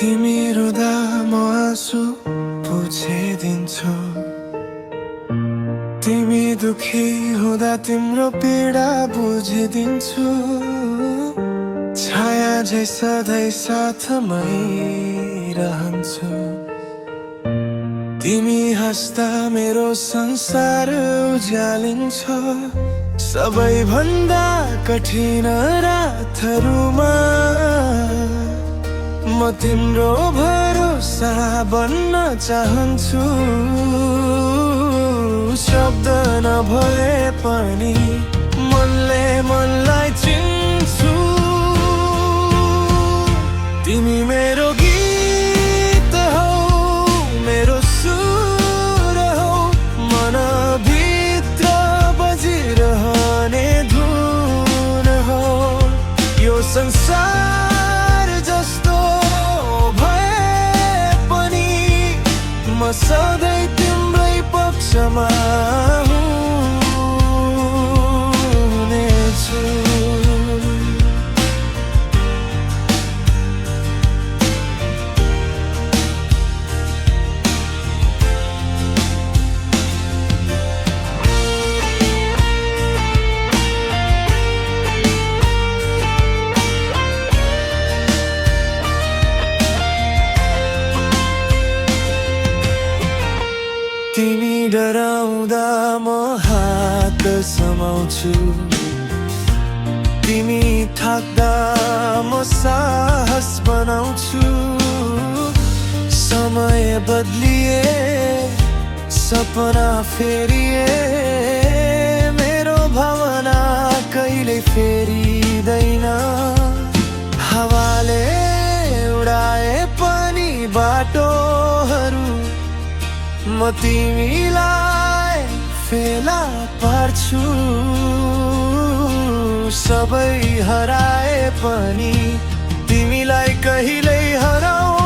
तिमी रुँदा म आँसु पुछिदिन्छु, तिमी दुखी हुँदा तिम्रो पीडा बुझिदिन्छु। छाया झै सधैँ साथमै रहन्छु, तिमी हाँस्दा मेरो संसार उज्यालिन्छ। सबैभन्दा कठिन रातहरूमा म तिम्रो भरोसा बन्न चाहन्छु। शब्द नभए पनि मनले मनलाई चिन्छु। तिमी मेरो गीत हौ, मेरो सुर हौ, मनभित्र बजिरहने धुन हौ। यो संसार जस्तो भए पनि म सधैँ तिम्रै पक्षमा हुनेछु। तिमी डराउँदा म हात समाउँछु, तिमी थाक्दा म साहस बनाउँछु। समय बदलिए सपना फेरिए, मेरो भावना कहिले फेरिँदैन। हावाले उडाए पनि बाटोहरू म तिमीलाई फेला पार्छु। सबै हराए पनि तिमीलाई कहिल्यै हराउ